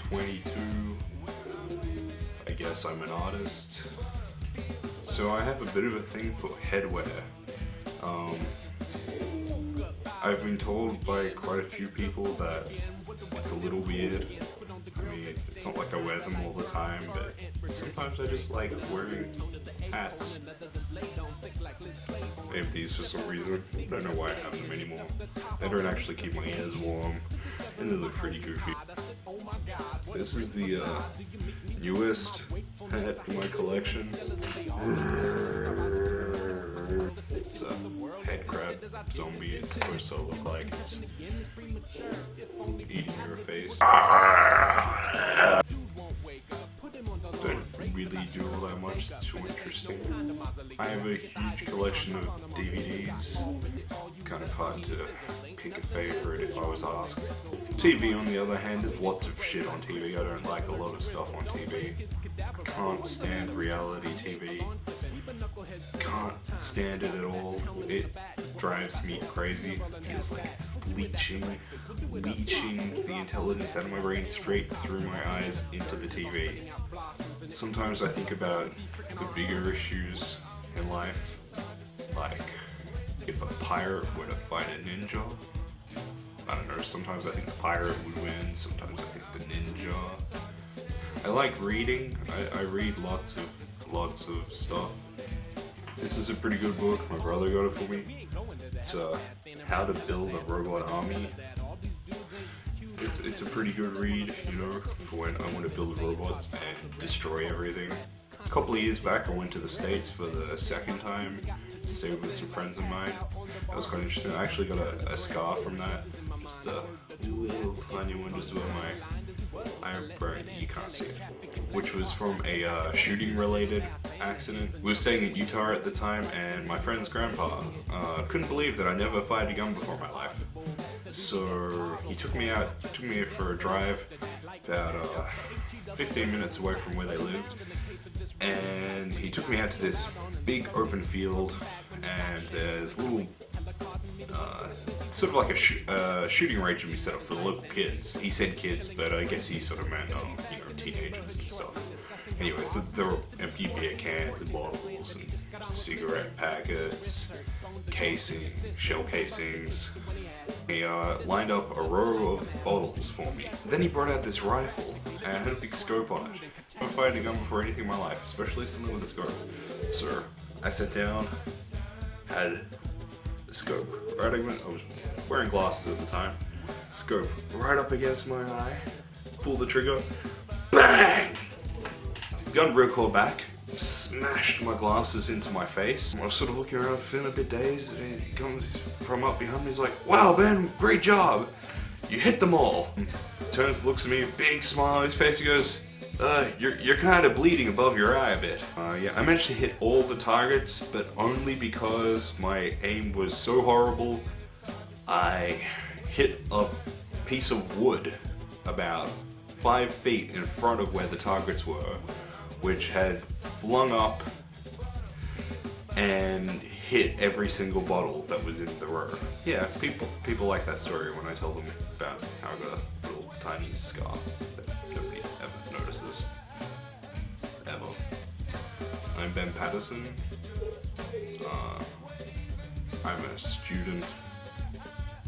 22. I guess I'm an artist. So I have a bit of a thing for headwear. I've been told by quite a few people that it's a little weird. I mean, it's not like I wear them all the time, but sometimes I just like wearing hats. I have these for some reason. I don't know why I have them anymore. They don't actually keep my ears warm, and they look pretty goofy. This is the newest hat in my collection. It's a head crab zombie. It's supposed to look like it's eating your face. Don't really do all that much, it's too interesting. I have a huge collection of DVDs. Kind of hard to pick a favorite if I was asked. TV, on the other hand, there's lots of shit on TV. I don't like a lot of stuff on TV. I can't stand reality TV. Can't stand it at all. It drives me crazy. It feels like it's leeching the intelligence out of my brain straight through my eyes into the TV. Sometimes I think about the bigger issues in life, like if a pirate were to fight a ninja. I don't know, sometimes I think the pirate would win, sometimes I think the ninja. I like reading. I read lots of stuff. This is a pretty good book. My brother got it for me. It's How to Build a Robot Army. It's a pretty good read, you know, for when I want to build robots and destroy everything. A couple of years back I went to the States for the second time, stayed with some friends of mine. That was quite interesting. I actually got a scar from that. Just a little tiny one just above my eyebrow, you can't see it. Which was from a shooting related accident. We were staying in Utah at the time and my friend's grandpa couldn't believe that I never fired a gun before in my life. So he took me for a drive about 15 minutes away from where they lived, and he took me out to this big open field, and there's little sort of like a shooting range we set up for the local kids. He said kids, but I guess he sort of meant you know, teenagers and stuff. Anyway, so there were empty beer cans and bottles and cigarette packets, casings, shell casings. He lined up a row of bottles for me. Then he brought out this rifle and had a big scope on it. I've never fired a gun before anything in my life, especially something with a scope. So I sat down, had the scope right up, I was wearing glasses at the time. Scope right up against my eye, pull the trigger, bang! Gun recoiled back, smashed my glasses into my face. I was sort of looking around, feeling a bit dazed, and he comes from up behind me, he's like, "Wow, Ben, great job! You hit them all!" Turns, looks at me, big smile on his face, he goes, you're kind of bleeding above your eye a bit." Yeah, I managed to hit all the targets, but only because my aim was so horrible. I hit a piece of wood about 5 feet in front of where the targets were, which had flung up and hit every single bottle that was in the row. Yeah, people like that story when I tell them about how I got a little tiny scar that nobody ever notices. Ever. I'm Ben Patterson. I'm a student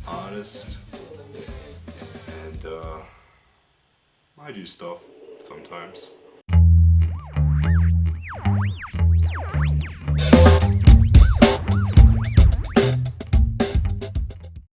artist, and I do stuff sometimes.